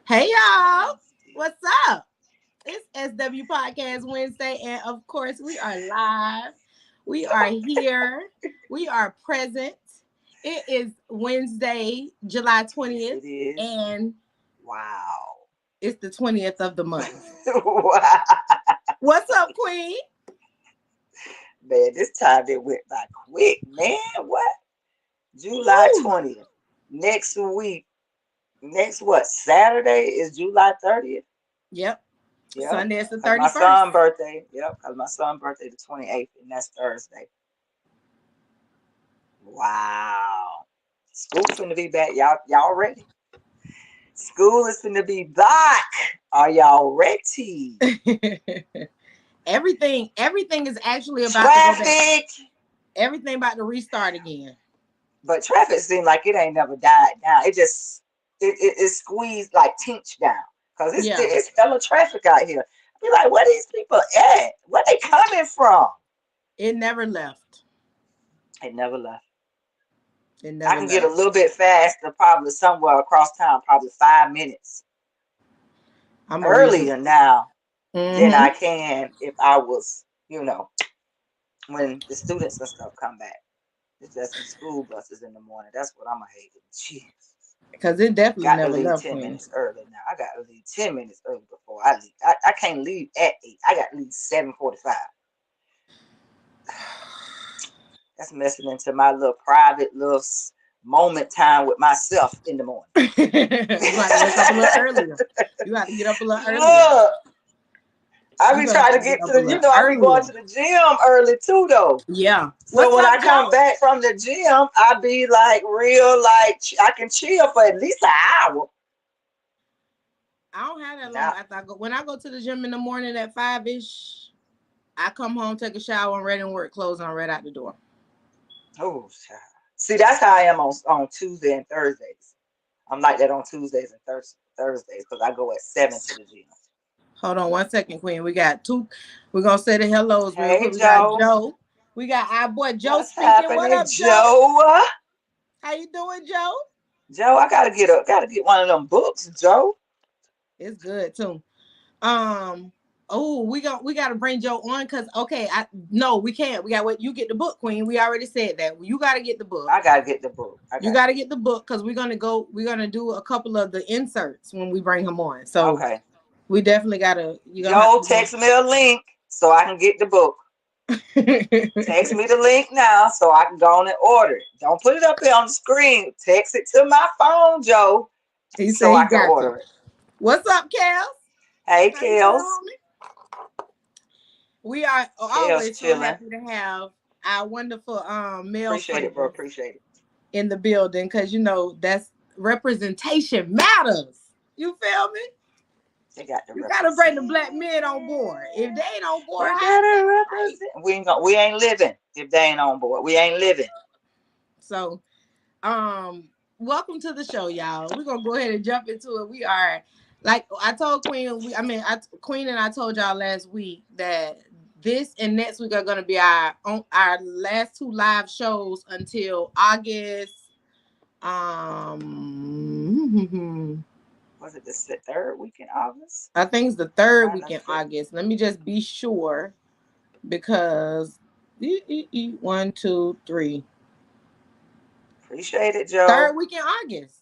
Hey y'all, what's up? It's SW Podcast Wednesday, and of course, we are live. We are here. We are present. It is Wednesday, July Yes, 20th, it is. and Wow. it's the 20th of the month. Wow. What's up, Queen? Man, this time it went by quick, man. What? July Woo! 20th. Next week. Next what? Saturday is July 30th? Yep. Yep. Sunday is the Because my 31st. son's birthday. Yep. Because my son's birthday the 28th, and that's Thursday. Wow. School's finna be back. Y'all ready? School is finna be back. Are y'all ready? everything is actually about to go back. Traffic. Everything about to restart again. But traffic seems like it ain't never died down. It squeezed like tinch down. Cause Yeah, it's hella traffic out here. I be like, where these people at? Where they coming from? it never left. It never left. It I never can get a left. little bit faster, probably somewhere across town, probably 5 minutes I'm gonna read this. earlier now than Mm-hmm. I can if I was, when the students and stuff come back. It's just some school buses in the morning. That's what I'm gonna hate. Jeez. Because it definitely Got to never leave left, 10 Queen. minutes early now. I got to leave 10 minutes early before I leave. I can't leave at 8. I got to leave 7:45. That's messing into my little private little moment time with myself in the morning. You got to wake up a little earlier. You got to get up a little earlier. Look, I You be got trying to to get get up to a the, little I be going earlier. to the gym early too, though. Yeah. So What's when up, I come Joe? back from the gym, I be like real, like I can chill for at least an hour. I don't have that long Now, after I go. When I go to the gym in the morning at 5-ish, I come home, take a shower, and ready and work, clothes on, right out the door. oh, child. See, that's how I am on Tuesday and Thursdays. I'm like that on Tuesdays and Thursdays because I go at 7 to the gym. Hold on one second, Queen. We got two. We're going to say the hellos real Hey, quick. We got Joe. Joe. We got our boy Joe What's speaking. What happening, up, Joe? Joe? How you doing, Joe? Joe, I gotta get one of them books, Joe. It's good, too. Um. Oh, we got to bring Joe on because okay, I no, we can't. We got what you get the book, Queen. We already said that. You got to get the book. I gotta get the book. I You gotta got to get get the book because we're gonna go. We're gonna do a couple of the inserts when we bring him on. the So Okay. we definitely gotta. You're gonna have Joe, to. text me a link so I can get the book. Text me the link now so I can go on and order it. Don't put it up there on the screen. Text it to my phone, Joe, He so said he I can got to. order it. What's up, Kels? Hey, How you doing, Kels. homie? We are Kels always so chilling. happy to have our wonderful male Appreciate it, bro. friends Appreciate it. in the building because that's representation matters. You feel me? They got to You gotta bring the black represent. men on board. If they ain't on board, We how is gotta that right? represent. We ain't living if they ain't on board. We ain't living. So, welcome to the show, y'all. We're gonna go ahead and jump into it. We are like I told Queen. Queen and I told y'all last week that this and next week are gonna be our last two live shows until August. Was it the third week in August? I think it's the I'm third trying week to in see. August. Let me just be sure because 1, 2, 3. Appreciate it, Third Joe. week in August.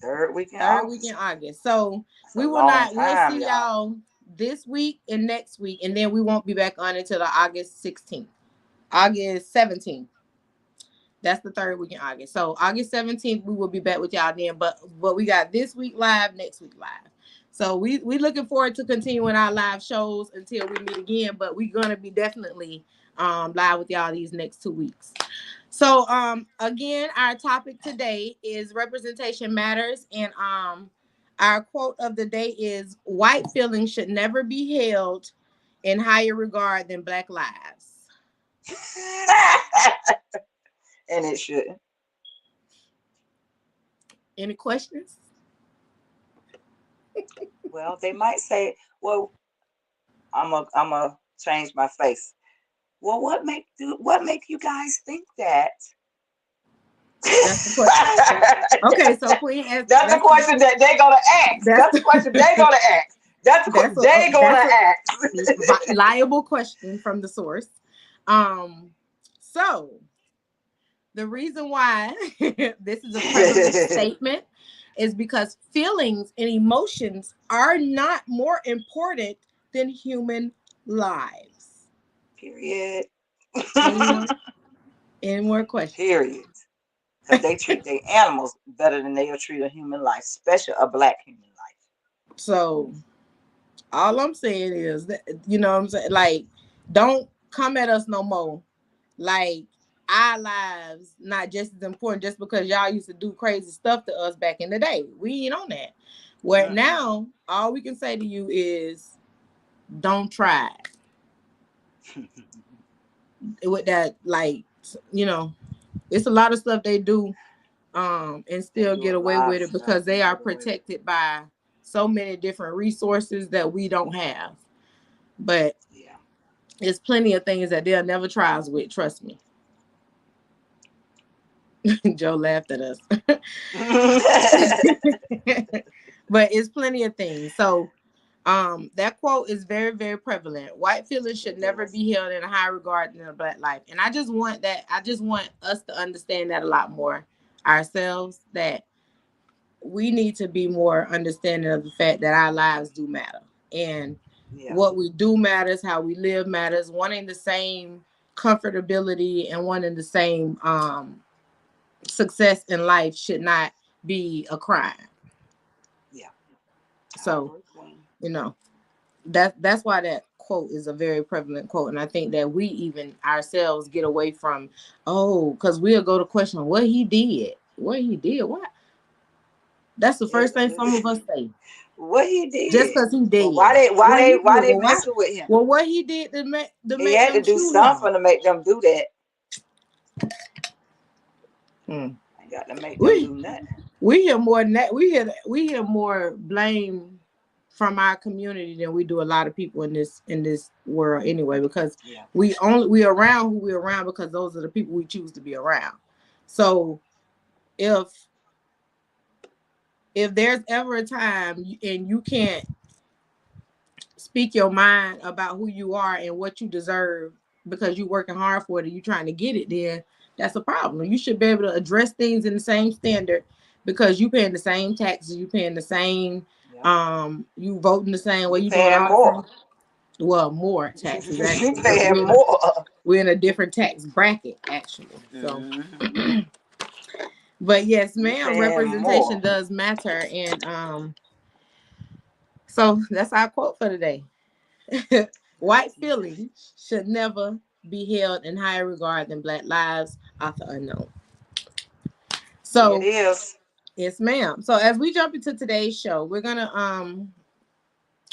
Third week in Third week in August. August. So That's a long we'll time, see y'all. y'all this week and next week, and then we won't be back on until the August 16th. August 17th. That's the third week in August. So August 17th, we will be back with y'all then. But we got this week live, next week live. So we looking forward to continuing our live shows until we meet again. But we're gonna be definitely live with y'all these next 2 weeks. So again, our topic today is representation matters, and our quote of the day is white feelings should never be held in higher regard than black lives. And it shouldn't. Any questions? Well, they might say, well, I'm a change my face. Well, what make you guys think that That's the question. Okay, so Queen has That's the question that they're gonna ask. that's That's the question they're the, gonna ask. That's the question they're gonna that's a ask. liable question from the source. So the reason why this is a prevalent statement is because feelings and emotions are not more important than human lives. Period. Any more? Any more questions? Period. Because they treat their animals better than they'll treat a human life, especially a black human life. So all I'm saying is that, you know what I'm saying? Like, don't come at us no more. Like, our lives not just as important just because y'all used to do crazy stuff to us back in the day. We ain't on that. Where now, all we can say to you is don't try it. With that, like, you know, it's a lot of stuff they do and They still do get a away lot of with it stuff because they and are get away with it. protected by so many different resources that we don't have. But Yeah. there's plenty of things that they'll never try us with, trust me. Joe laughed at us. But it's plenty of things. So that quote is very, very prevalent. White feelings should It never is. be held in a high regard in a black life. And I just want that, I just want us to understand that a lot more ourselves, that we need to be more understanding of the fact that our lives do matter. And Yeah. what we do matters, how we live matters. Wanting the same comfortability and wanting the same success in life should not be a crime. Yeah. I So, agree, Queen. you know, that's why that quote is a very prevalent quote. And I think that we even ourselves get away from, oh, because we'll go to question what he did. What he did, what? That's the first thing some of us say. What he Just did. because he But why dead. they why What they he why did. they messing with him? Well, what he did to He make had to them do shoot him. something to make them do that. Hmm. I got to make them We do nothing. we hear more than that. We hear more blame from our community than we do a lot of people in this world anyway, because Yeah. we around who we're around because those are the people we choose to be around. So if there's ever a time and you can't speak your mind about who you are and what you deserve because you're working hard for it and you're trying to get it, then that's a problem. You should be able to address things in the same standard because you paying the same taxes, you paying the same, Yeah. you voting the same way, You you doing paying all the same. more. Well, more taxes You actually, because paying more. we're in a different tax bracket actually. So, Hmm. but yes, You ma'am, paying representation more. does matter, and so that's our quote for today. White Representation. feelings should never be held in higher regard than black lives, author unknown. There it So, is. yes, ma'am. So as we jump into today's show,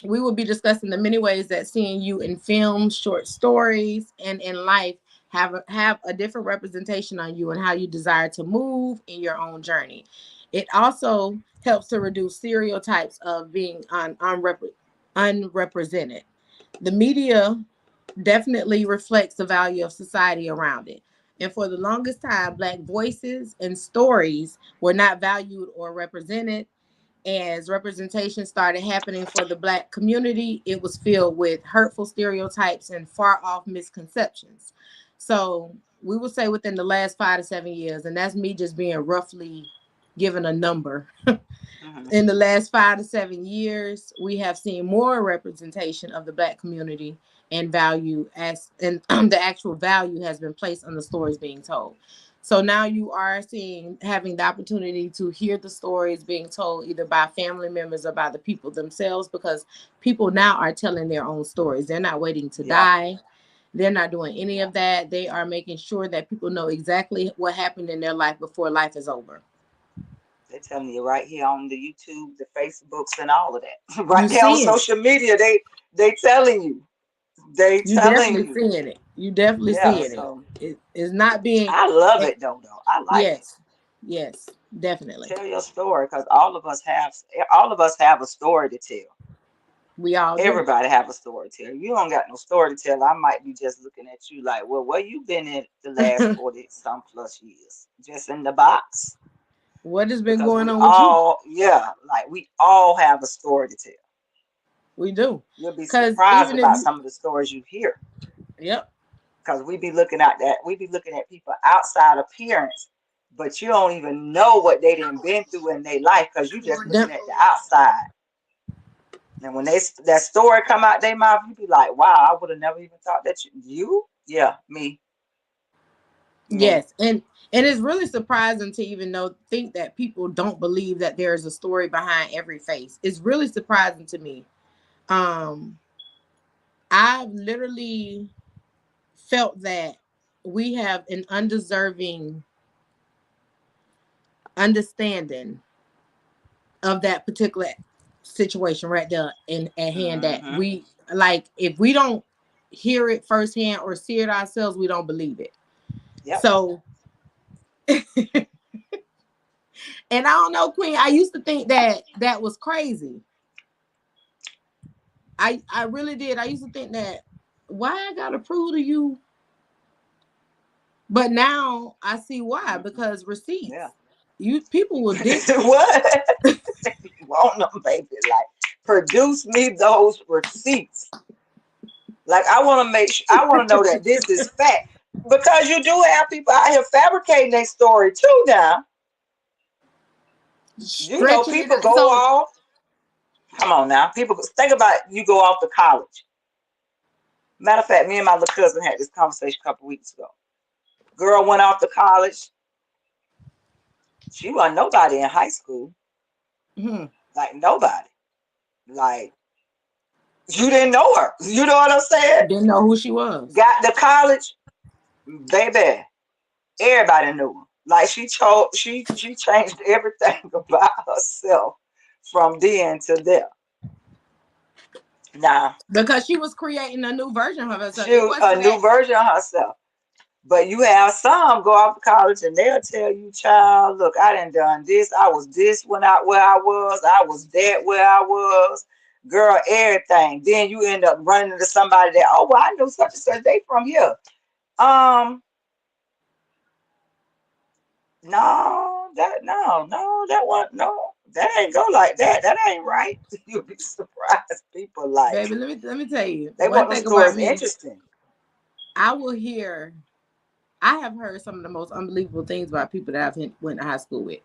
we will be discussing the many ways that seeing you in films, short stories, and in life have a different representation on you and how you desire to move in your own journey. It also helps to reduce stereotypes of being unrepresented. The media definitely reflects the value of society around it. And for the longest time, Black voices and stories were not valued or represented. As representation started happening for the Black community, it was filled with hurtful stereotypes and far off misconceptions. So we would say within the last 5 to 7 years, and that's me just being roughly given a number. Hmm. In the last 5 to 7 years, we have seen more representation of the Black community and value as and the actual value has been placed on the stories being told. So now you are seeing having the opportunity to hear the stories being told either by family members or by the people themselves, because people now are telling their own stories. They're not waiting to Yeah. die. They're not doing any Yeah. of that. They are making sure that people know exactly what happened in their life before life is over. They're telling you right here on the YouTube, the Facebooks, and all of that. You Right there on seeing it. social media, they telling you. They You telling definitely you. seeing it. You definitely Yeah. seeing it. So It's not being. I love It, it though. I like it. yes, yes, definitely. Tell your story because all of us have a story to tell. We all do. Everybody have a story to tell. You don't got no story to tell. I might be just looking at you like, well, where you been in the last 40 some plus years? Just in the box? What has been Because going we on with you? all, yeah, like we all have a story to tell. We do. You'll be Because surprised even if about you, some of the stories you hear. yep, Because we be looking at people outside appearance, but you don't even know what they done been through in their life because you just them, looking at the outside. And when that story come out their mouth, you be like, wow, I would have never even thought that yeah, me. yes, and it's really surprising to even think that people don't believe that there is a story behind every face. It's really surprising to me. Um, I've literally felt that we have an undeserving understanding of that particular situation right there in at hand, that Mm-hmm. we, like, if we don't hear it firsthand or see it ourselves, we don't believe it. Yep. So, and I don't know, Queen, I used to think that that was crazy. I really did. I used to think that, why I gotta prove to you, but now I see why. Mm-hmm. Because Yeah. receipts, you people will dig. What? You want them, baby? Like, produce me those receipts. Like, I want to make sure, I want to know that this is fact. Because you do have people out here fabricating their story too now. Stretching it People out. go So off. Come on now. People think about you go off to college. Matter of fact, me and my little cousin had this conversation a couple weeks ago. Girl went off to college. She wasn't nobody in high school. hmm, Like nobody. Like you didn't know her. You know what I'm saying? didn't know who she was. Got to college, baby. Everybody knew her. Like she changed everything about herself from then to there. Now Because she was creating a new version of herself. she It was a wasn't new that. version of herself. But you have some go off to college and they'll tell you, child, look, I done this. I was this when I where I was. I was that where I was. Girl, everything. Then you end up running into somebody that, oh, well, I know such and such. They from here. Um, no, that one, no, that ain't go like that. That ain't right. You'll be surprised. People like Baby, let me tell you they one want the thing about stories me. interesting. I will hear. I have heard some of the most unbelievable things about people that I've went to high school with.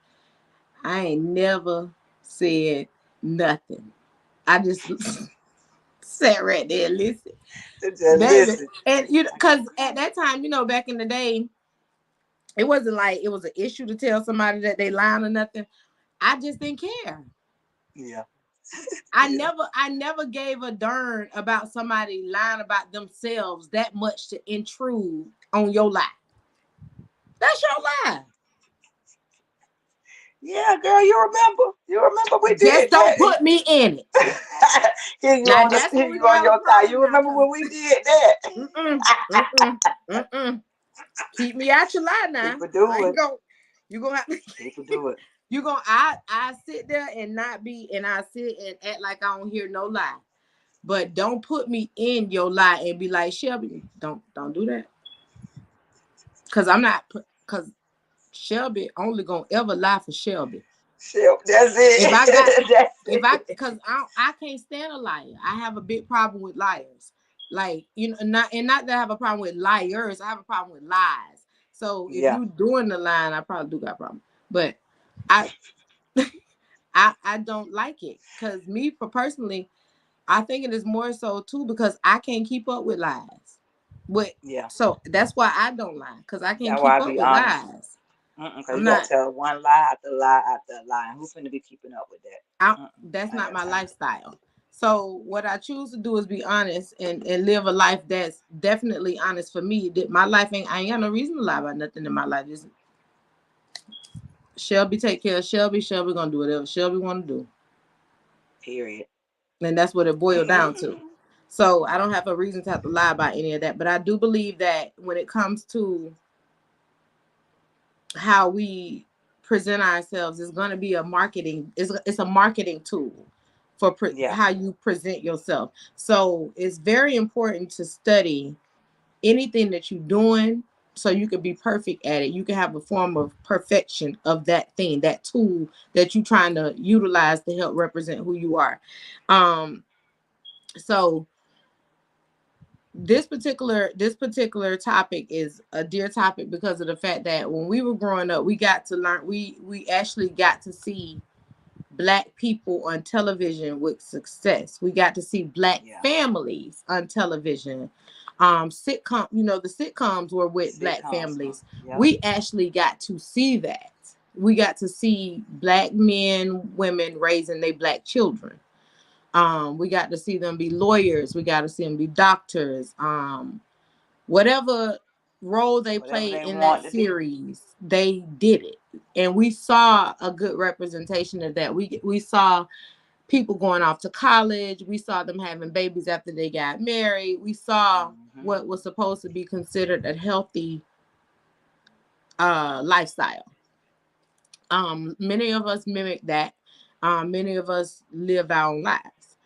I ain't never said nothing. I just sat right there and listened, Just baby. listen. And Like, because at okay. that time, back in the day, it wasn't like it was an issue to tell somebody that they lying or nothing. I just didn't care. Yeah. I Yeah. never gave a darn about somebody lying about themselves that much to intrude on your life. That's your lie. Yeah, girl, you remember? You remember we Just did don't that. put me in it. Now that's Here when we you gonna on have a your car. problem You now, remember cause when we did that? mm-mm. Mm-mm. Keep me out your lie now. People do I ain't it. go. You gonna have to. People do it. You gonna I sit there and not be, and I sit and act like I don't hear no lie. But don't put me in your lie and be like, Shelby, don't do that. Cause I'm not, cause Shelby only gonna ever lie for Shelby. Shit, that's If I got, it. That's if I, it. cause I can't stand a liar. I have a big problem with liars. Like, not that I have a problem with liars. I have a problem with lies. So if Yeah. you doing the line, I probably do got a problem. But I I don't like it. Cause me for personally, I think it is more so too because I can't keep up with lies. But Yeah. so that's why I don't lie, because I can't That's why keep I up be with honest. lies. Because I'm you got not. to tell one lie after lie after lie. And who's going to be keeping up with I that? That's I ain't not got my time. lifestyle. So what I choose to do is be honest and live a life that's definitely honest for me. That my life ain't. I ain't got no reason to lie about nothing in my life. Just Shelby take care of Shelby. Shelby gonna do whatever Shelby want to do, Period. and that's what it boiled down to. So I don't have a reason to have to lie about any of that. But I do believe that when it comes to how we present ourselves, it's going to be a marketing. It's a marketing tool for Yeah. how you present yourself. So it's very important to study anything that you're doing so you can be perfect at it. You can have a form of perfection of that thing, that tool that you're trying to utilize to help represent who you are. So this particular topic is a dear topic because of the fact that when we were growing up, we got to learn, we actually got to see Black people on television with success. We got to see Black Yeah. families on television. Sitcom, the sitcoms were with Black Sitcoms. families. Yep. We actually got to see that. We got to see Black men, women raising their Black children. We got to see them be lawyers. We got to see them be doctors. Whatever role they Whatever played they in that want to be. series, they did it, and we saw a good representation of that. We saw people going off to college. We saw them having babies after they got married. We saw Mm-hmm. what was supposed to be considered a healthy lifestyle. Many of us mimicked that. Many of us lived our own lives,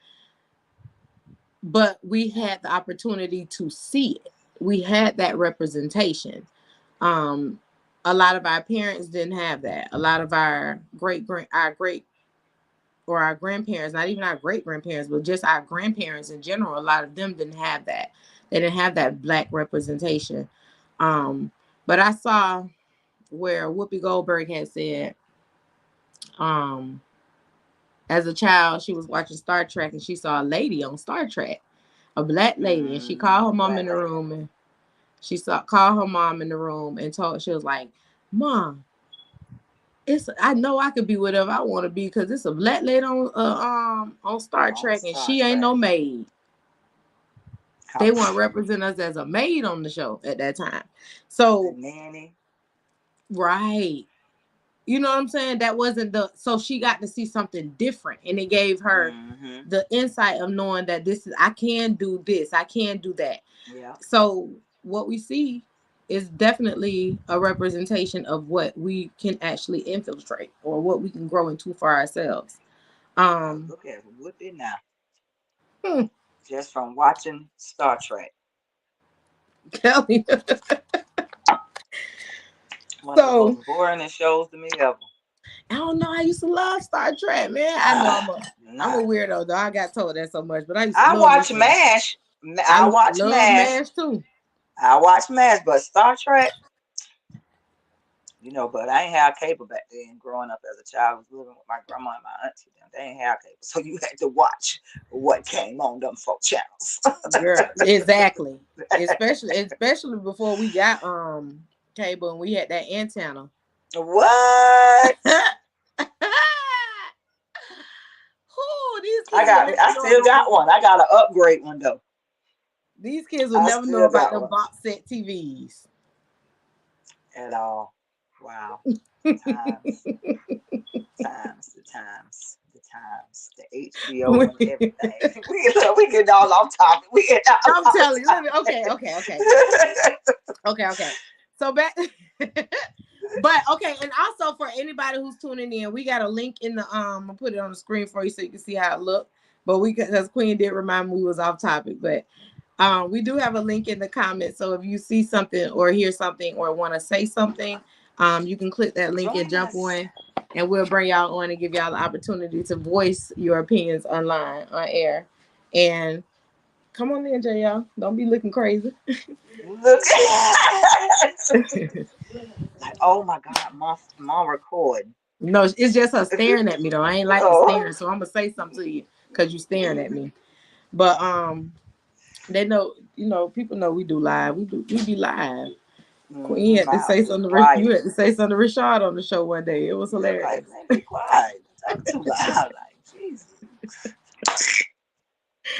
but we Yeah. had the opportunity to see it. We had that representation. Um, a lot of our parents didn't have that. A lot of our great or our grandparents, not even our great grandparents, but just our grandparents in general, a lot of them didn't have that. They didn't have that Black representation. Um, but I saw where Whoopi Goldberg had said, um, as a child, she was watching Star Trek and she saw a lady on Star Trek, a Black lady, and she called her mom Black in the lady. room and called her mom in the room and told, she was like, "Mom, I know I could be whatever I want to be because it's a Black lady on Star On Trek and Star she ain't Trek. no maid. How They want to represent us as a maid on the show at that time." So the nanny. right, you know what I'm saying? That wasn't so she got to see something different, and it gave her Mm-hmm. the insight of knowing that I can do this, I can do that. Yeah. So what we see is definitely a representation of what we can actually infiltrate or what we can grow into for ourselves. Cause Um, look at Whoopi now. hmm, Just from watching Star Trek. tell me. One of the So most boring shows to me ever. I don't know. I used to love Star Trek, man. I know Ah, I'm a nah. weirdo though. I got told that so much, but I used to I love me watch some. MASH. I I watch love MASH. Mash too. I watch MASH, but Star Trek, but I ain't have cable back then. Growing up as a child, I was living with my grandma and my auntie. Them. They ain't have cable, so you had to watch what came on them 4 channels. Girl, exactly. Especially before we got cable and we had that antenna. What? Whoo, these kids would never I know still about got them. one. I got an upgrade one though. These kids would I never know still about got them one box set TVs. at all. Wow. Times, the HBO and I'm everything. We get all off topic. We get all off telling you. Let me. Okay. topic. Okay. So back. But okay, and also for anybody who's tuning in, we got a link in the I'll put it on the screen for you so you can see how it looked. But because Queen did remind me we was off topic, but we do have a link in the comments. So if you see something or hear something or want to say something, you can click that link and Join jump us. on, and we'll bring y'all on and give y'all the opportunity to voice your opinions online on air. And come on in, JL. Don't be looking crazy. Look. Like, oh my God, mom recording. No, it's just her staring at me though. I ain't like the Oh. staring, so I'm gonna say something to you because you staring at me. But they know, people know we do live. We be live. Queen had to Mouth say is something. You quiet. had to say something to Rashad on the show one day. It was Look like, hilarious. man, be quiet. Don't talk too loud. Like, Jesus.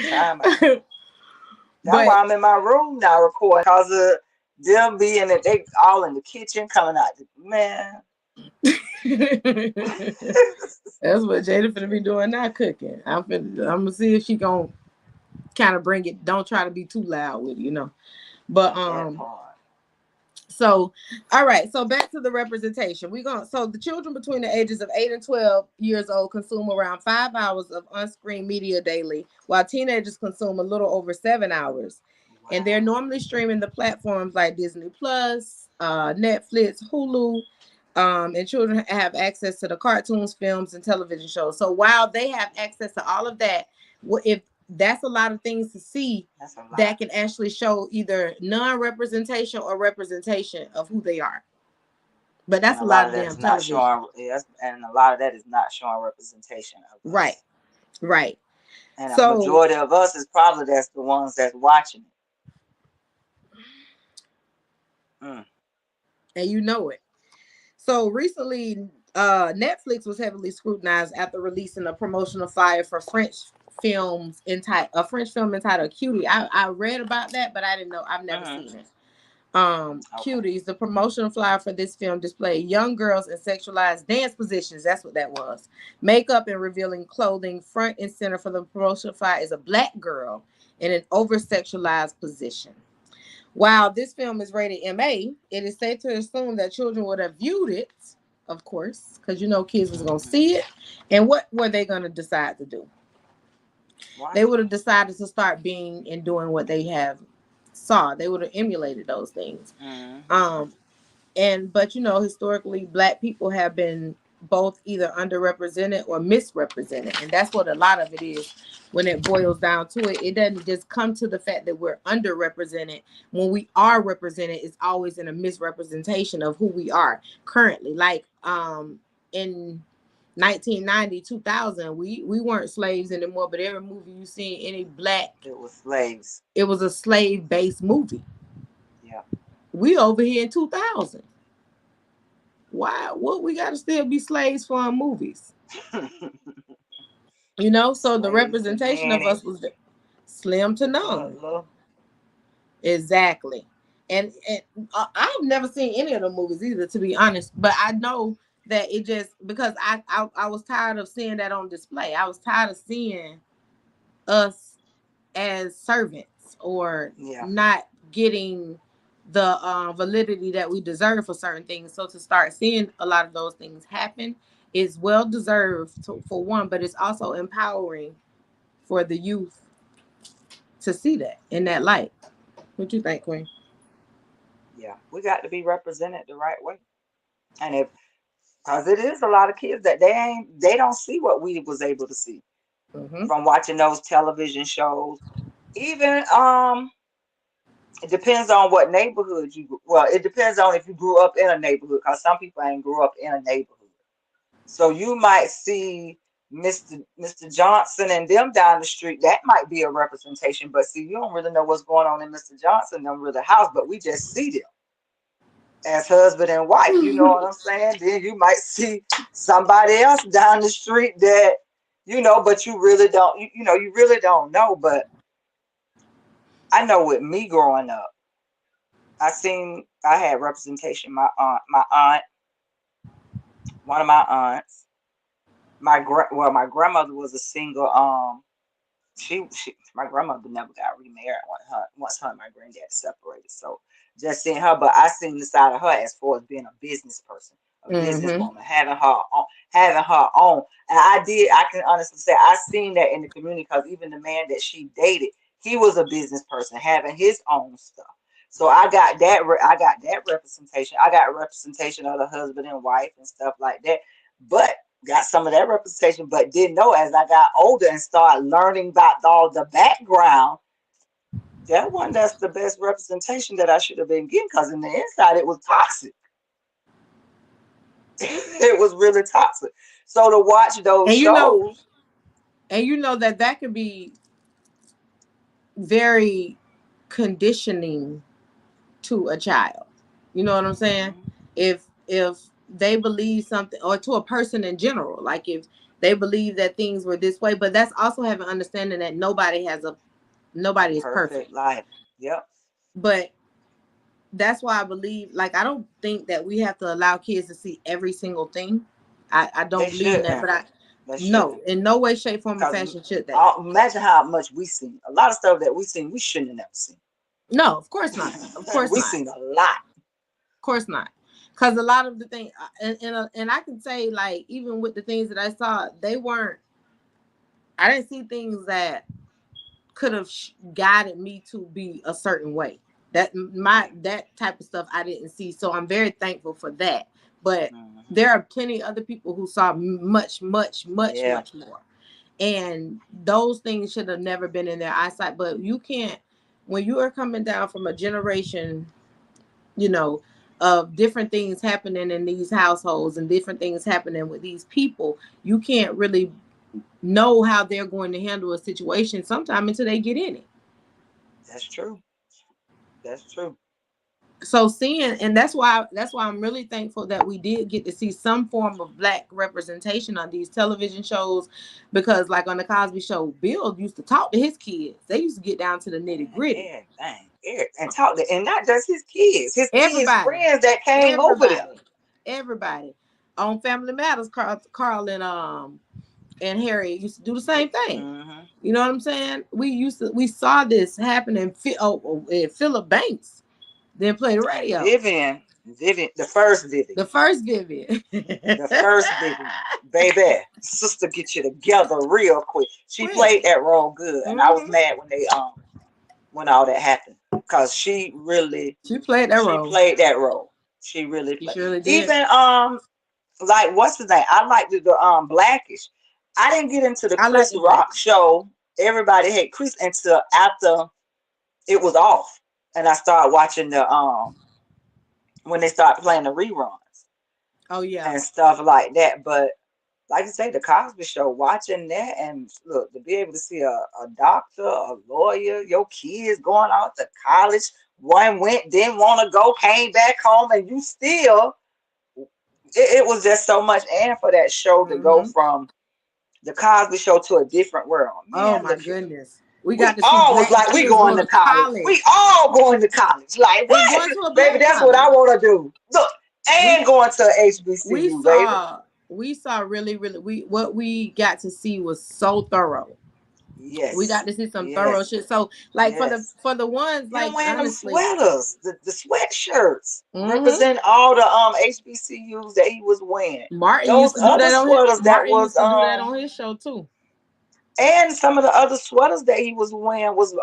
Time out. That's But why I'm in my room now recording because of them being that they all in the kitchen coming out. Man. that's what Jada finna be doing now, cooking. I'm gonna see if she gonna kind of bring it. Don't try to be too loud with it. But That part. So, all right. So back to the representation. So the children between the ages of 8 and 12 years old consume around 5 hours of on-screen media daily, while teenagers consume a little over 7 hours. And they're Wow. normally streaming the platforms like Disney Plus, Netflix, Hulu, and children have access to the cartoons, films, and television shows. So while they have access to all of that, if that's a lot of things to see, That's a lot. that can actually show either non-representation or representation of who they are. But And that's a a lot lot of of that damn is not television. showing, yes, and a lot of that is not showing representation of Right, us. right. And a So, majority of us is probably that's the ones that's watching it. Mm. and you know it. So recently, Netflix was heavily scrutinized after releasing a promotional flyer for a French film entitled Cutie. I read about that, but I didn't know. I've never Hmm. seen it. Okay. Cuties, the promotional flyer for this film displayed young girls in sexualized dance positions. That's what that was. Makeup and revealing clothing. Front and center for the promotional flyer is a black girl in an over sexualized position. While this film is rated MA, it is safe to assume that children would have viewed it, of course, because you know kids was gonna Hmm. see it. And what were they gonna decide to do? They Watch would it. have decided to start being and doing what they have saw. They would have emulated those things. Hmm. Um, but you know, historically, black people have been both either underrepresented or misrepresented, and that's what a lot of it is. When it boils down to it, it doesn't just come to the fact that we're underrepresented. When we are represented, it's always in a misrepresentation of who we are currently. Like in 1990, 2000, we weren't slaves anymore, but every movie you see any black, It was slaves. it was a slave based movie. Yeah. We over here in 2000. Why? What we got to still be slaves for in movies? You know, so the Slaves to representation of us nannies, was slim to the none. butler. Exactly. And I've never seen any of the movies either, to be honest. But I know that it just because I was tired of seeing that on display. I was tired of seeing us as servants or Yeah. not getting the validity that we deserve for certain things. So to start seeing a lot of those things happen is well deserved for one, but it's also empowering for the youth to see that in that light. What you think, Queen? Yeah. We got to be represented the right way. And if, because it is a lot of kids that they don't see what we was able to see Mm-hmm. from watching those television shows. Even it depends on what neighborhood well, it depends on if you grew up in a neighborhood, because some people ain't grew up in a neighborhood. So you might see Mr. Johnson and them down the street. That might be a representation, but see, you don't really know what's going on in Mr. Johnson them really house, but we just see them as husband and wife. You know what I'm saying? Then you might see somebody else down the street that but you really don't. You really don't know. But I know with me growing up, I had representation. My aunt, one of my aunts, my grandmother was a single. My grandmother never got remarried once her and my granddad separated. So just seeing her, but I seen the side of her as far as being a business person, a Mm-hmm. businesswoman, having her own. And I can honestly say I seen that in the community, because even the man that she dated, he was a business person, having his own stuff. So I got that representation. I got representation of the husband and wife and stuff like that. But got some of that representation, but didn't know as I got older and started learning about all the background. That's the best representation that I should have been getting, because in the inside it was toxic. It was really toxic. So to watch those And you know, shows, that can be very conditioning to a child. You know what I'm saying? hmm If they believe something, or to a person in general, like if they believe that things were this way, but that's also having understanding that a nobody is perfect. perfect life. Yep, But that's why I believe, like, I don't think that we have to allow kids to see every single thing. I they don't believe in that, shouldn't. but They no, shouldn't. in no way, shape, form, or Because fashion should they. imagine how much we seen. A lot of stuff that we seen, we shouldn't have never seen. No, of course not. Of course We not. seen a lot. course not. Because a lot of the things, and I can say, like, even with the things that I saw, they weren't, I didn't see things that could have guided me to be a certain way. That type of stuff I didn't see. So I'm very thankful for that. But there are plenty of other people who saw much, much, much, much more. And those things should have never been in their eyesight. But you can't, when you are coming down from a generation, you know, of different things happening in these households and different things happening with these people, you can't really know how they're going to handle a situation sometime until they get in it. That's true. That's true. So seeing, and that's why I'm really thankful that we did get to see some form of Black representation on these television shows, because like on the Cosby Show, Bill used to talk to his kids. They used to get down to the nitty gritty. And talk to, and not just his kids Everybody, friends that came over there. everybody on Family Matters. Carl and Harry used to do the same thing. You know what I'm saying? We saw this happen in Philip Banks. Then play the radio. Vivian, the first Vivian. The first Vivian. The first Vivian. Baby, sister, get you together real quick. She played that role good, and I was mad when all that happened, because she played that role. She played that role. She really played. She surely did. Even like, what's his name? I liked the Blackish. I didn't get into the Chris Rock show. Everybody hated Chris until after it was off, and I started watching the when they started playing the reruns. Oh yeah, and stuff like that. But like I say, the Cosby Show, watching that, and look, to be able to see a doctor, a lawyer, your kids going out to college, one went, didn't want to go, came back home, and you still, it was just so much. And for that show to go from the Cosby Show to a different world. Man, oh my goodness. We got to see all was like, we going to college. We all going to college. Like, what? Baby, that's what I want to do. Look, and going to HBCU, we saw really, what we got to see was so thorough. Yes. We got to see some thorough shit. So, like, for the ones, like, wearing honestly, them sweaters, the sweatshirts, represent all the HBCUs that he was wearing. Martin used to do that on his, Martin used to do that on his show too. And some of the other sweaters that he was wearing was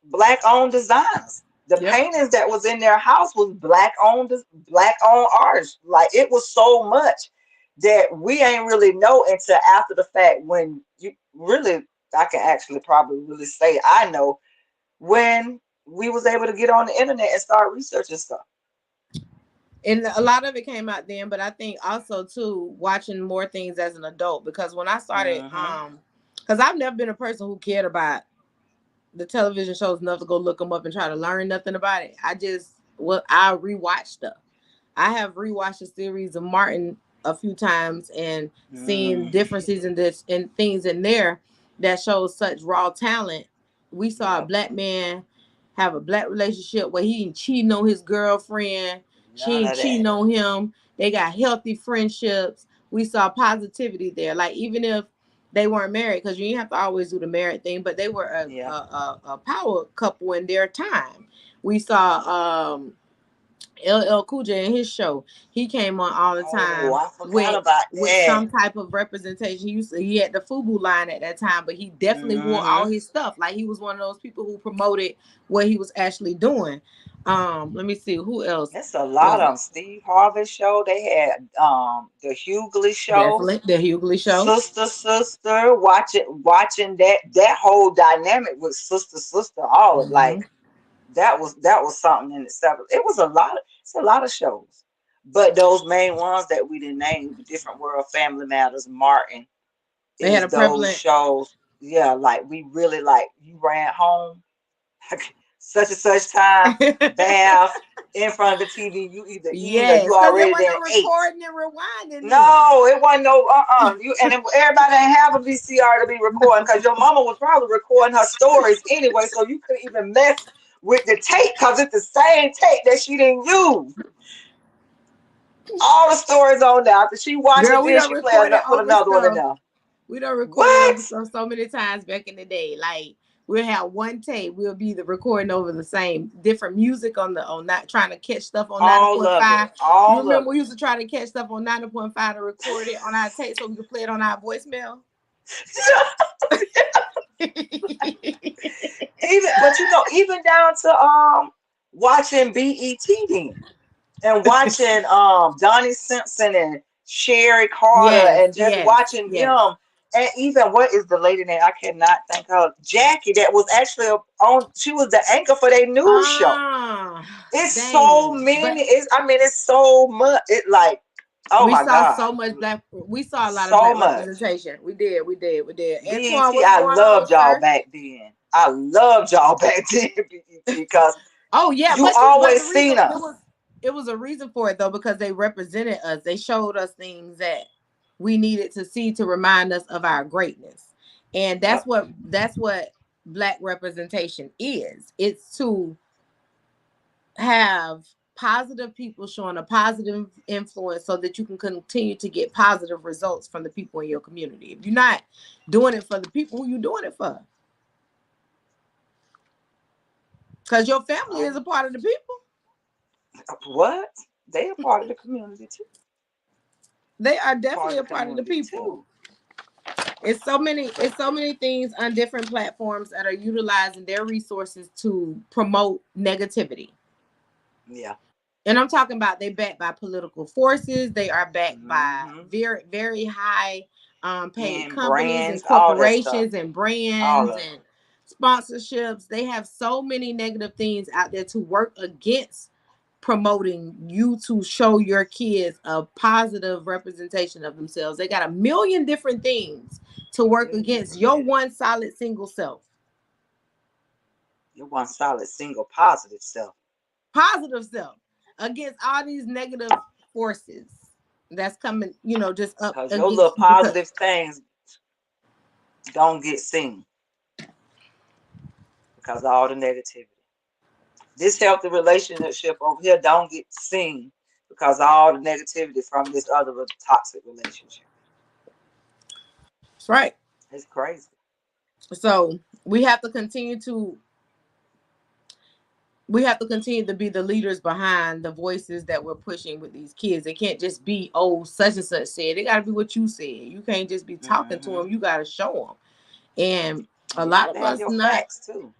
Black-owned designs. The paintings that was in their house was Black-owned artists. Like, it was so much that we ain't really know until after the fact, when you really, I can actually probably really say I know, when we was able to get on the internet and start researching stuff. And a lot of it came out then, but I think also too, watching more things as an adult, because when I started, because I've never been a person who cared about the television shows enough to go look them up and try to learn nothing about it. I rewatch stuff. I have rewatched the series of Martin a few times and seen differences in this and things in there that shows such raw talent. We saw a Black man have a Black relationship where he ain't cheating on his girlfriend. She ain't cheating on him. They got healthy friendships. We saw positivity there. Like, even if they weren't married, because you didn't have to always do the married thing, but they were a power couple in their time. We saw LL Cool J in his show. He came on all the time with some type of representation. He had the FUBU line at that time, but he definitely wore all his stuff. Like, he was one of those people who promoted what he was actually doing. Let me see who else. That's a lot of them. Steve Harvey show. They had the Hughley show. Definitely the Hughley show. Sister, watching that whole dynamic with sister. All like that was something in itself. It's a lot of shows. But those main ones that we didn't name, the Different World, Family Matters, Martin, they had those shows. Yeah, like, we really, like, you ran home such and such time, bath, in front of the TV, you either eat or you already there recording and rewinding. No, it wasn't no and everybody didn't have a VCR to be recording, because your mama was probably recording her stories anyway, so you couldn't even mess with the tape, because it's the same tape that she didn't use. All the stories on there. After she watched it, then she put another one in there. We done recorded so many times back in the day. Like, We'll have one tape. We'll be the recording over the same different music on not trying to catch stuff on All of it. 90.5. You All of remember we used to try to catch stuff on 90.5 to record it on our tape so we could play it on our voicemail? Even, but you know, even down to watching BET then, and watching Donnie Simpson and Sherry Carter, Yes, and just yes, watching yes. them. And even what is the lady name? I cannot think of, Jackie, that was actually on. She was the anchor for their news show. Ah, It's so dang. But many. I mean, it's so much. It like, oh we my saw God, so much black. We saw a lot of so black much. representation. We did. We did. We did. Antoine, BET, what's I going on, loved y'all sir? back then. I loved y'all back then, BET, because Oh yeah, you but the always reason seen us. it was a reason for it though, because they represented us. They showed us things that we needed to see to remind us of our greatness. And Yep. that's what black representation is. It's to have positive people showing a positive influence so that you can continue to get positive results from the people in your community. If you're not doing it for the people, who you doing it for? Because your family is a part of the people. What? They a part of the community too. They are Part definitely of a the part of the community people. too. It's so many things on different platforms that are utilizing their resources to promote negativity. Yeah. And I'm talking about they backed by political forces. They are backed by Hmm. very, very high paid And companies and brands, all that stuff. corporations and All brands of and sponsorships. They have so many negative things out there to work against promoting you to show your kids a positive representation of themselves. They got a million different things to it. work Million against different your headaches. one solid single self. You're one solid, single, positive self. Positive self against all these negative forces that's coming, just up Because your little against you because positive things don't get seen because of all the negativity. This healthy relationship over here don't get seen because of all the negativity from this other toxic relationship. that's right. It's crazy. So we have to continue to be the leaders behind the voices that we're pushing with these kids. It can't just be, oh, such and such said. It got to be what you said. You can't just be talking to Hmm. them. You got to show them. And a You lot got to of have us your not, facts too.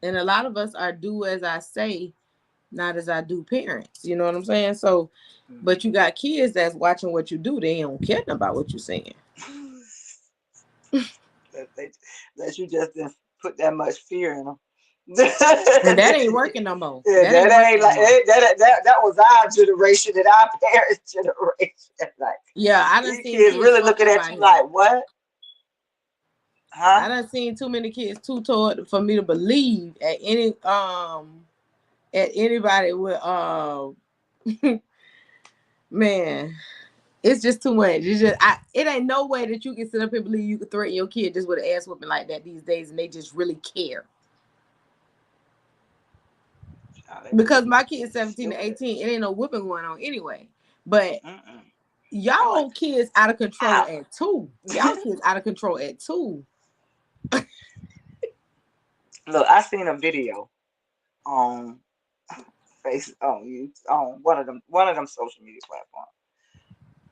and a lot of us are do as I say, not as I do parents. You know what I'm saying? So, but you Hmm. got kids that's watching what you do. They don't care about what you're saying. That you just didn't put that much fear in them. And that ain't working no more. Yeah, That ain't that working ain't no like more. that was our generation and our parents' generation. Like Yeah, I done these seen kids kids really fucked looking up at out you here. like, what? Huh? I done seen too many kids too toward for me to believe at anybody with man. It's just too much. It ain't no way that you can sit up and believe you could threaten your kid just with an ass whooping like that these days and they just really care. Oh, they Because really my kid's it's 17 to stupid. 18, it ain't no whooping going on anyway. But Mm-mm. I'm like, y'all kids out of control ow. at 2. Y'all kids out of control at 2. Look, I seen a video on face on you on one of them social media platforms.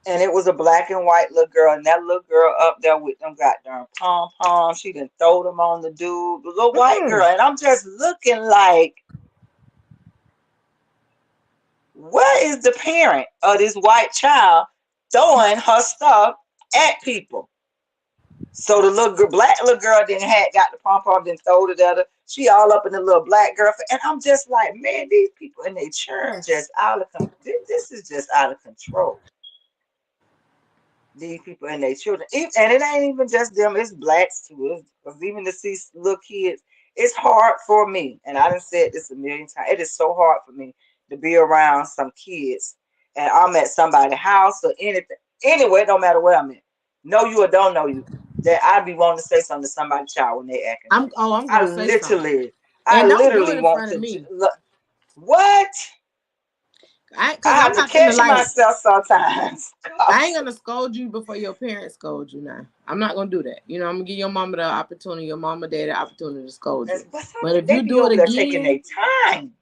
And it was a black and white little girl, and that little girl up there with them goddamn pom poms. She done throw them on the dude, the little white girl, Mm-mm. and I'm just looking like, where is the parent of this white child throwing her stuff at people? So the black little girl didn't had got the pom pom, then throw it at her. She all up in the little black girl, and I'm just like, man, these people in their church just out of this is just out of control. These people and their children, and it ain't even just them; it's blacks too. Because even to see little kids, it's hard for me. And I done said this a million times. It is so hard for me to be around some kids, and I'm at somebody's house or anything. Anyway, it don't matter where I'm at. Know you or don't know you, that I be wanting to say something to somebody's child when they acting up. I'm I gonna say something. literally, I And don't do literally it in want front of to. me. Look, what? Cause I I'm have to not gonna catch like. myself sometimes. I ain't gonna scold you before your parents scold you. Now I'm not gonna do that. You know, I'm gonna give your mama the opportunity, your mama, daddy, the opportunity to scold you. But some But if they you be do it over there taking their again, time.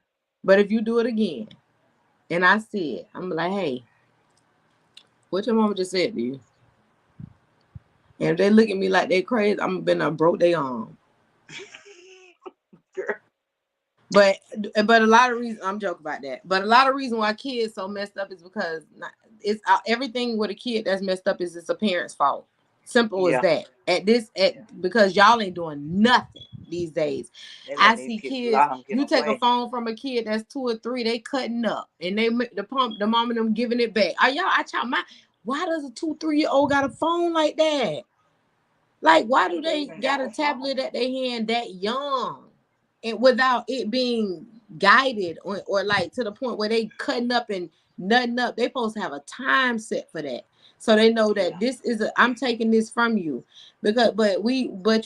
but if you do it again, and I see it, I'm like, hey, what your mama just said to you? And if they look at me like they crazy, I'm gonna broke their arm. Girl, But but a lot of reason I'm joking about that. But a lot of reason why kids so messed up is because it's everything with a kid that's messed up is it's a parent's fault. Simple as yeah, that. yeah. Because y'all ain't doing nothing these days. They I letting these see kids, a kids. lot of them get You take a away. phone from a kid that's 2 or 3, they cutting up, and they the mom and them giving it back. Are y'all? I tell my why does a 2, 3 year old got a phone like that? Like, why do They they even got got a a phone. tablet at their hand that young and without it being guided or like to the point where they cutting up and nutting up? They supposed to have a time set for that. So they know that Yeah, this is I'm taking this from you. But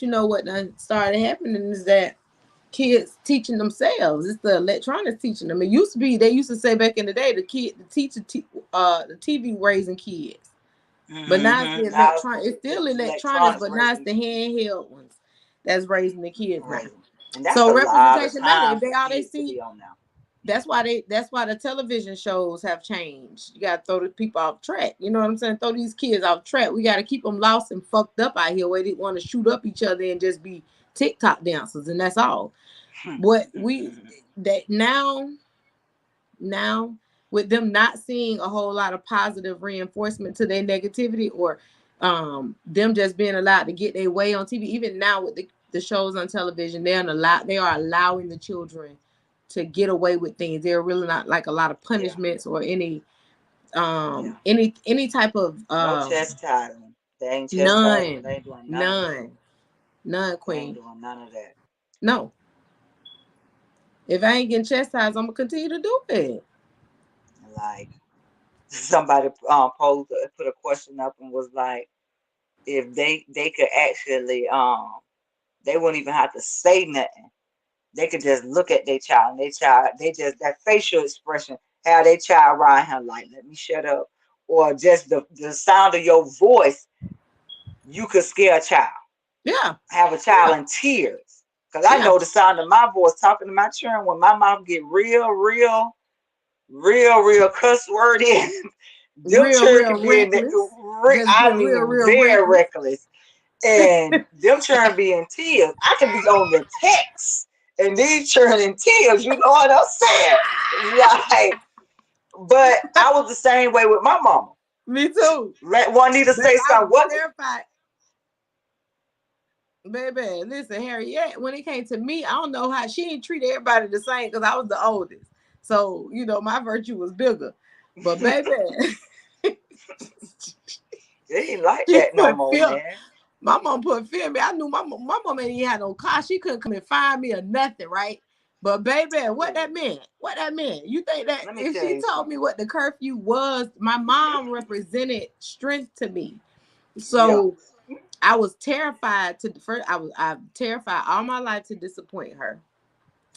you know what done started happening is that kids teaching themselves. It's the electronics teaching them. It used to be they used to say back in the day the TV raising kids. But now it's the Now electronic. It's still it's electronics, electronics but now it's raising the handheld ones that's raising the kids now. raising, and that's So a lot of representation matter. time If for they all they kids to see, be on now. that's why the television shows have changed. You gotta throw the people off track. You know what I'm saying? Throw these kids off track. We gotta keep them lost and fucked up out here where they want to shoot up each other and just be TikTok dancers and that's all. What we that now with them not seeing a whole lot of positive reinforcement to their negativity or them just being allowed to get their way on TV. Even now with the shows on television, they are allowing the children to get away with things. They're really not like a lot of Yeah, punishments or yeah. any type of No chastising. They ain't chastising. They none ain't doing none of that. none none They ain't queen. doing none of that. No, if I ain't getting chastised, I'm gonna continue to do it. Like somebody posed put a question up and was like, if they could actually they wouldn't even have to say nothing. They could just look at their child and their child, they just that facial expression, how their child around him like, let me shut up. Or just the sound of your voice, you could scare a child. Yeah, Have a yeah, child in tears. Cause I yeah. know the sound of my voice talking to my children when my mouth get real cuss word in. Them children Real can be in that, reckless. Just I get mean, real very reckless. reckless. And them children be in tears. I could be on the text and these children in tears. You know what I'm saying? Like, but I was the same way with my mama. Me too. Let one need to Baby, say I something. was What? terrified. Baby, listen, Harriet, when it came to me, I don't know how she didn't treat everybody the same because I was the oldest. So, my virtue was bigger. But baby, They ain't like she that no put more, fear. man. My mom put fear in me. I knew my mom ain't even had no car. She couldn't come and find me or nothing, right? But baby, what Ooh, that meant? What that meant? You think that let me if tell she you told something. me what the curfew was, my mom represented strength to me. Yeah, So I was terrified to first. I terrified all my life to disappoint her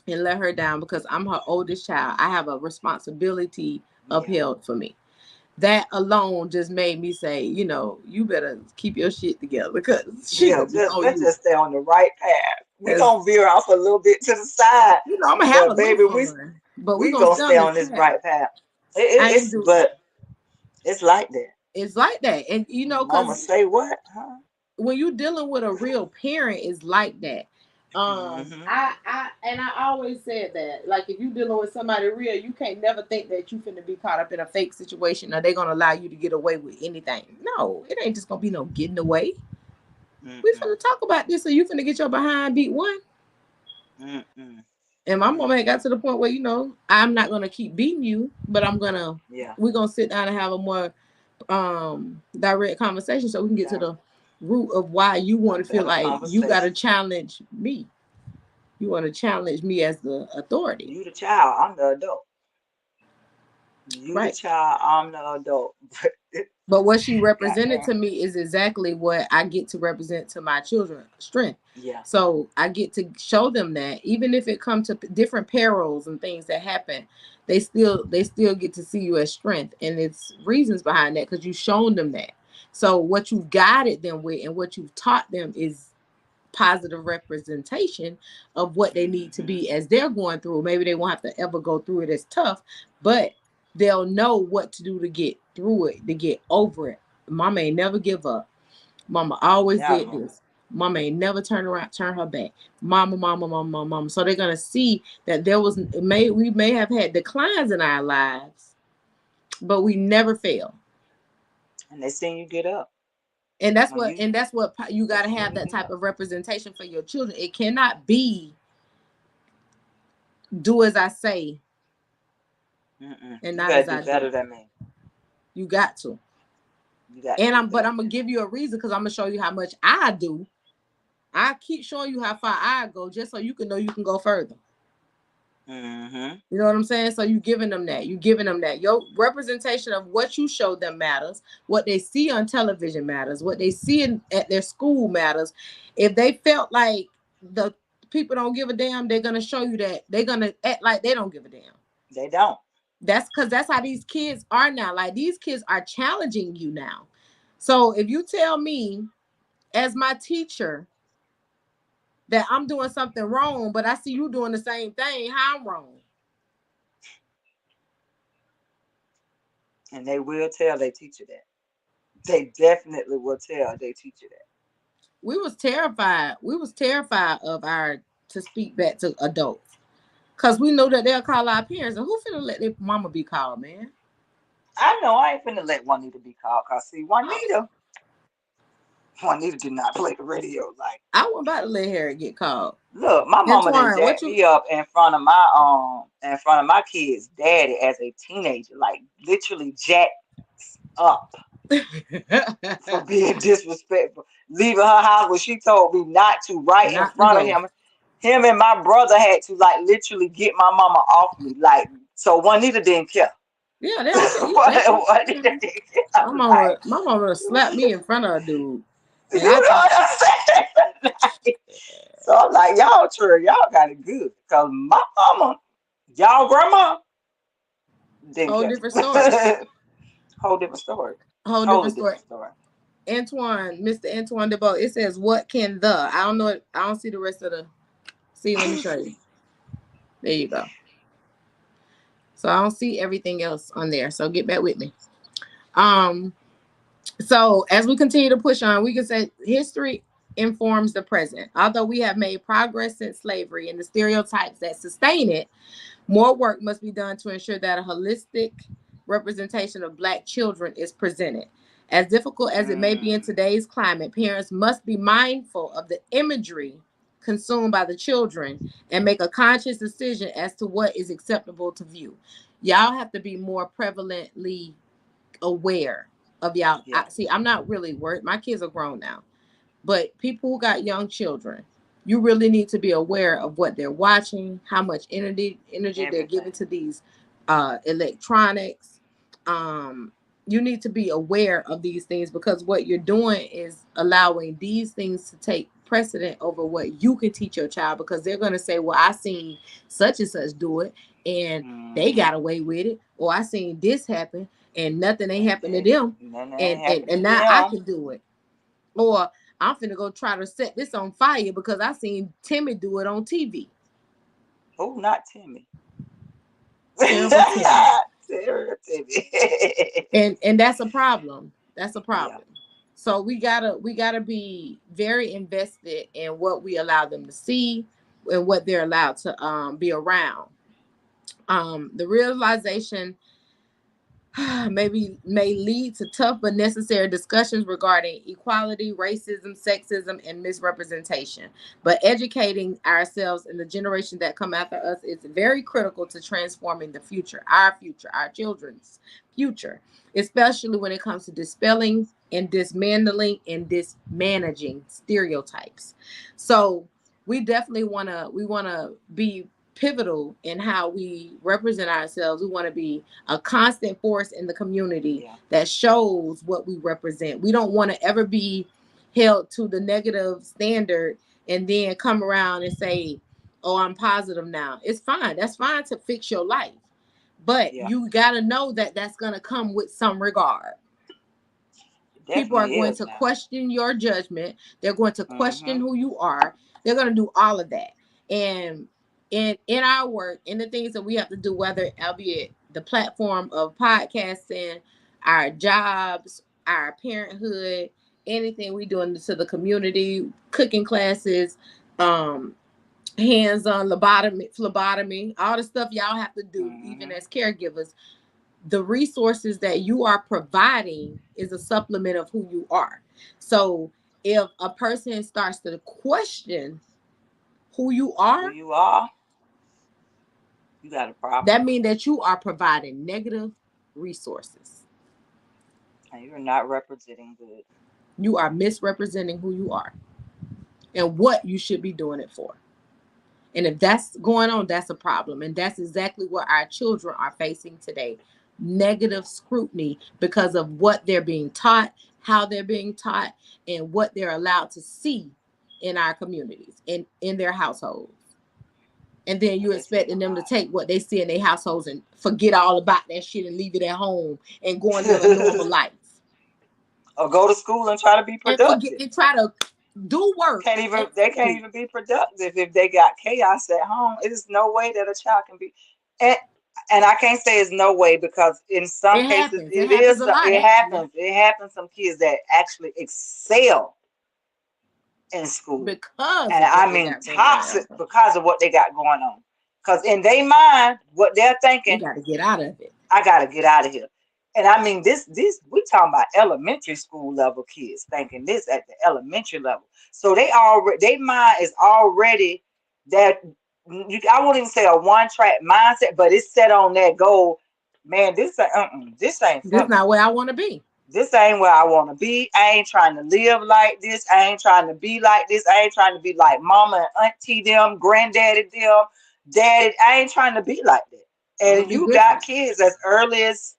and let her down because I'm her oldest child. I have a responsibility yeah, upheld for me. That alone just made me say, you better keep your shit together because she yeah. gonna be on Let's you. just stay on the right path. We Because gonna veer off a little bit to the side, I'm gonna have a but little baby, we fun, but we we gonna gonna stay on stay this on this path. right path. I ain't It's do. but it's like that. It's like that, and Mama because say what? Huh? when you dealing with a real parent, it's like that. Mm-hmm. I always said that, like, if you dealing with somebody real, you can't never think that you finna be caught up in a fake situation or they gonna allow you to get away with anything. No, it ain't just gonna be no getting away. We Mm-mm. finna talk about this, so you finna get your behind beat one. Mm-mm. And my mom had Mm-mm. got to the point where I'm not gonna keep beating you, but Yeah. we're gonna sit down and have a more direct conversation so we can get to Got the root of why you a want to feel better like you got to conversation. challenge me. You want to challenge me as the authority, You the child, I'm the adult. You the right? child, I'm the adult. But what she represented Goddamn. to me is exactly what I get to represent to my children, strength. Yeah. So I get to show them that even if it comes to different perils and things that happen, they still get to see you as strength, and it's reasons behind that because you've shown them that. So what you've guided them with and what you've taught them is positive representation of what they need to Mm-hmm. be as they're going through. Maybe they won't have to ever go through it as tough, but they'll know what to do to get through it, to get over it. Mama ain't never give up. Mama always did Never. this. Mama ain't never turn her back. Mama, mama, mama, mama, mama. So they're gonna see that we may have had declines in our lives, but we never fail. And they seen you get up. And that's When what you and that's what you they got to have, seen you that get type up. of representation for your children. It cannot be do as I say Mm-mm. and You not gotta as do I better do. than me. You got to. You got to And do but better I'm gonna than give you a reason because I'm gonna show you how much I do. I keep showing you how far I go just so you can know you can go further. me. Mm-hmm. You know what I'm saying? So you giving them that. You giving them that. Your representation of what you show them matters. What they see on television matters. What they see at their school matters. If they felt like the people don't give a damn, they're gonna show you that. They're gonna act like they don't give a damn. They don't. That's because that's how these kids are now. Like these kids are challenging you now. So if you tell me as my teacher that I'm doing something wrong, but I see you doing the same thing, how I'm wrong? And they will tell their teacher that. They definitely will tell their teacher that. We was terrified. We was terrified of our to speak back to adults. Cause we know that they'll call our parents. And who finna let their mama be called, man? I know I ain't finna let Juanita be called. Cause see, Juanita did not play the radio. Like, I wasn't about to let Harry get called. look, my mama done Antoine, what jacked you me up in front of my kids' daddy as a teenager. Like literally jacked up for being disrespectful. Leaving her house when she told me not to, right in not to front of go? him. Him and my brother had to like literally get my mama off me. Like, so Juanita didn't care. Yeah, they don't care. Yeah, Juanita didn't care. my I'm mama, like, my mama would slap me in front of a dude. you And know I thought, what I'm saying? Like, so I'm like, y'all true, y'all got it good. Cause my mama, y'all grandma, didn't whole care. different story. Whole different story. Whole Totally different story. different story. Antoine, Mr. Antoine DeBoe, it says, what can the? I don't know it. I don't see the rest of the. See, let me show you. There you go. So I don't see everything else on there. So get back with me. Um, so as we continue to push on, we can say history informs the present. Although we have made progress since slavery and the stereotypes that sustain it, more work must be done to ensure that a holistic representation of Black children is presented. As difficult as it may be in Mm, today's climate, parents must be mindful of the imagery consumed by the children and make a conscious decision as to what is acceptable to view. Y'all have to be more prevalently aware of y'all. yeah, See, I'm not really worried. My kids are grown now, but people who got young children, you really need to be aware of what they're watching, how much energy they're giving everything. to these electronics. You need to be aware of these things because what you're doing is allowing these things to take precedent over what you can teach your child because they're going to say, well, I seen such and such do it and they Mm-hmm. got away with it, or I seen this happen and nothing ain't happened to And them, nothing and ain't and, happened to and now I them. can do it, or I'm finna go try to set this on fire because I seen Timmy do it on TV. Oh, not Timmy. Terrible Timmy. Sarah Timmy. And that's a problem. That's a Yeah, problem. So we gotta be very invested in what we allow them to see and what they're allowed to be around. The realization may lead to tough but necessary discussions regarding equality, racism, sexism, and misrepresentation. But educating ourselves and the generation that come after us is very critical to transforming future, our children's future, especially when it comes to dispelling and dismantling and dismanaging stereotypes. So we definitely wanna be pivotal in how we represent ourselves. We want to be a constant force in the community that shows what we represent. We don't want to ever be held to the negative standard and then come around and say, oh, I'm positive now. It's fine. That's fine to fix your life. But you got to know that that's going to come with some regard. People are going to question your judgment. They're going to question who you are. They're going to do all of that. And in our work, in the things that we have to do, whether albeit the platform of podcasting, our jobs, our parenthood, anything we do into the community, cooking classes, hands-on phlebotomy, all the stuff y'all have to do, even as caregivers, the resources that you are providing is a supplement of who you are. So if a person starts to question who you are, you got a problem. That means that you are providing negative resources. And you're not representing good. You are misrepresenting who you are and what you should be doing it for. And if that's going on, that's a problem. And that's exactly what our children are facing today. Negative scrutiny because of what they're being taught, how they're being taught, and what they're allowed to see in our communities and in their households. And then you expecting them to take what they see in their households and forget all about that shit and leave it at home and go and live a normal life. Or go to school and try to be productive. And try to do work. They can't even be productive if they got chaos at home. It is no way that a child can be. And I can't say it's no way because in some cases it happens. It happens. Some kids that actually excel in school toxic because of what they got going on. Because in their mind, what they're thinking, you got to get out of it. I got to get out of here. And I mean, this we talking about elementary school level kids thinking this at the elementary level. So their mind is already that. I won't even say a one-track mindset, but it's set on that goal. Man, this ain't. This not where I want to be. This ain't where I want to be. I ain't trying to live like this. I ain't trying to be like this. I ain't trying to be like mama and auntie them, granddaddy them, daddy. I ain't trying to be like that. And you got kids as early as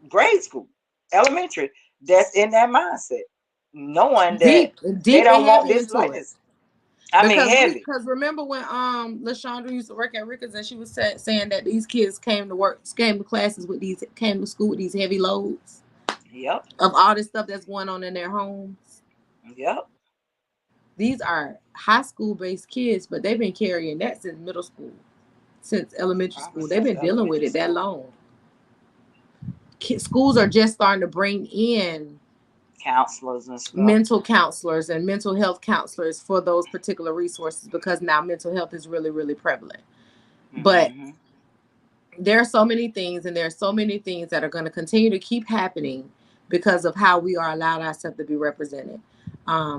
grade school, elementary, that's in that mindset, knowing that they don't want this like this. I mean, heavy. Because remember when LaShondra used to work at Rickers and she was saying that these kids came to school with these heavy loads. Yep. Of all this stuff that's going on in their homes. Yep. These are high school based kids, but they've been carrying that since middle school, since elementary school. They've been dealing with it that long. Schools are just starting to bring in counselors and stuff. Mental counselors and mental health counselors for those particular resources because now mental health is really, really prevalent. But there are so many things and there are so many things that are going to continue to keep happening because of how we are allowed ourselves to be represented.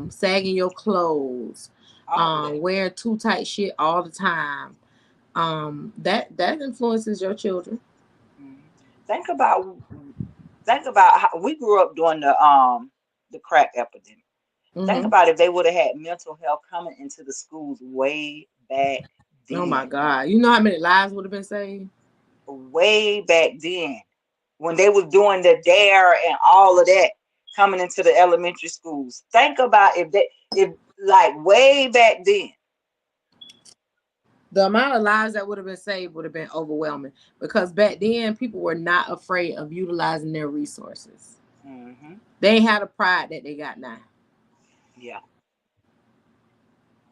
Sagging your clothes, wearing too tight shit all the time. That influences your children. Think about how we grew up during the crack epidemic. Think about if they would have had mental health coming into the schools way back then. Oh my God. You know how many lives would have been saved? Way back then. When they was doing the DARE and all of that coming into the elementary schools. Think about if like way back then. The amount of lives that would have been saved would have been overwhelming because back then people were not afraid of utilizing their resources. They ain't had a pride that they got now. Yeah.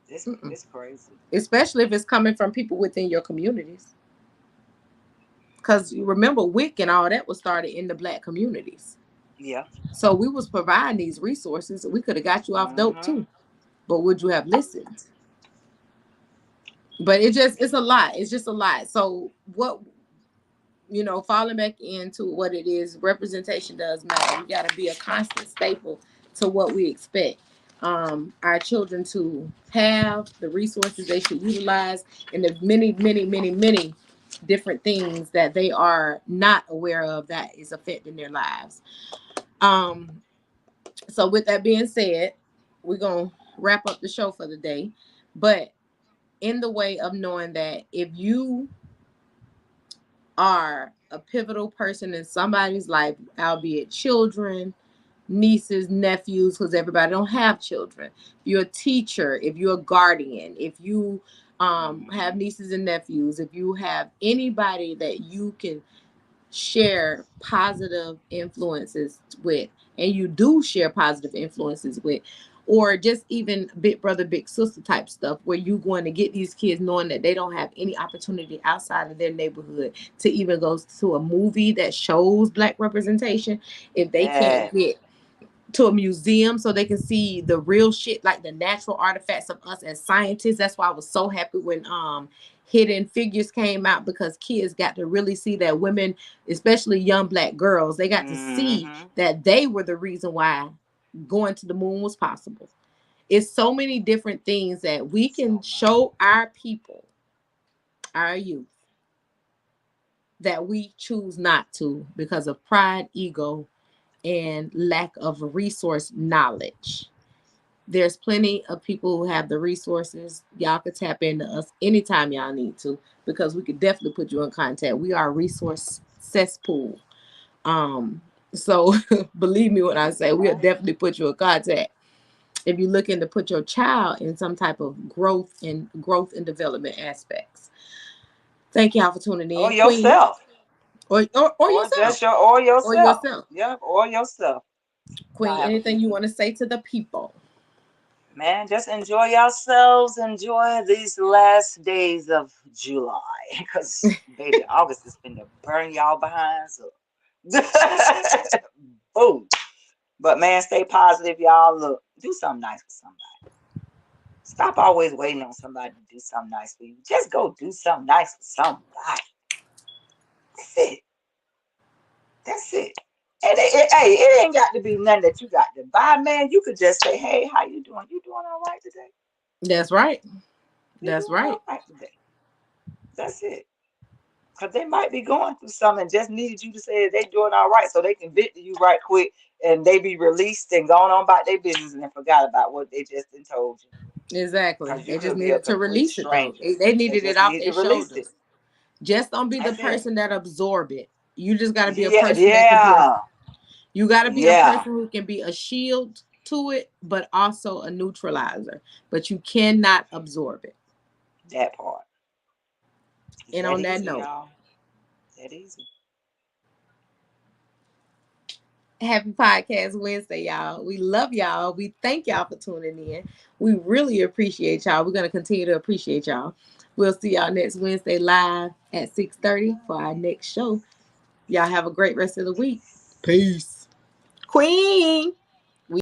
It's crazy. Especially if it's coming from people within your communities. Because you remember WIC and all that was started in the Black communities. Yeah. So we was providing these resources. We could have got you off dope too. But would you have listened? But it's a lot. It's just a lot. So what, falling back into what it is, representation does matter. You got to be a constant staple to what we expect our children to have, the resources they should utilize, and the many, many, many, many different things that they are not aware of that is affecting their lives. So with that being said, we're going to wrap up the show for the day. But in the way of knowing that if you are a pivotal person in somebody's life, albeit children, nieces, nephews, because everybody don't have children. If you're a teacher, if you're a guardian, if you have Mm-hmm. nieces and nephews, if you have anybody that you can share positive influences with, and you do share positive influences with, or just even big brother big sister type stuff where you going to get these kids knowing that they don't have any opportunity outside of their neighborhood to even go to a movie that shows black representation, if they can't Yes. get to a museum so they can see the real shit, like the natural artifacts of us as scientists. That's why I was so happy when Hidden Figures came out, because kids got to really see that women, especially young black girls, they got to see Mm-hmm. that they were the reason why going to the moon was possible. It's so many different things that we can So much. show our people, our youth, that we choose not to because of pride, ego, and lack of resource knowledge. There's plenty of people who have the resources. Y'all could tap into us anytime y'all need to, because we could definitely put you in contact. We are a resource cesspool. So believe me when I say we'll Okay. definitely put you in contact if you're looking to put your child in some type of growth and development aspects. Thank y'all for tuning Or in, Queen, yourself. or Or yourself, just or or yourself. yourself, Yep, or yourself. Y'all Queen. have a Anything good you week. want to say to the people? Man, just enjoy yourselves. Enjoy these last days of July. Because, baby, August is finna burn y'all behinds up. Boom. But, man, stay positive, y'all. Look, do something nice for somebody. Stop always waiting on somebody to do something nice for you. Just go do something nice for somebody. That's it. That's it. And hey, it ain't got to be nothing that you got to buy, man. You could just say, hey, how you doing? You doing all right today? That's right. You That's doing right. all right today? That's it. Because they might be going through something and just needed you to say they doing all right so they can vent to you right quick and they be released and gone on about their business and then forgot about what they just done told you. Exactly. Because you They just could be a needed to complete release it though. stranger. They They needed it just off need to their release it. shoulders. Just don't be the That's it. person that absorb it. You just got to be a Yeah, person that can be a. yeah, You got to be a yeah. person who can be a shield to it, but also a neutralizer. But you cannot absorb it. That part. It's And that on that easy, note, y'all. That easy. happy podcast Wednesday, y'all. We love y'all. We thank y'all for tuning in. We really appreciate y'all. We're gonna continue to appreciate y'all. We'll see y'all next Wednesday live at 6:30 for our next show. Y'all have a great rest of the week. Peace. Queen.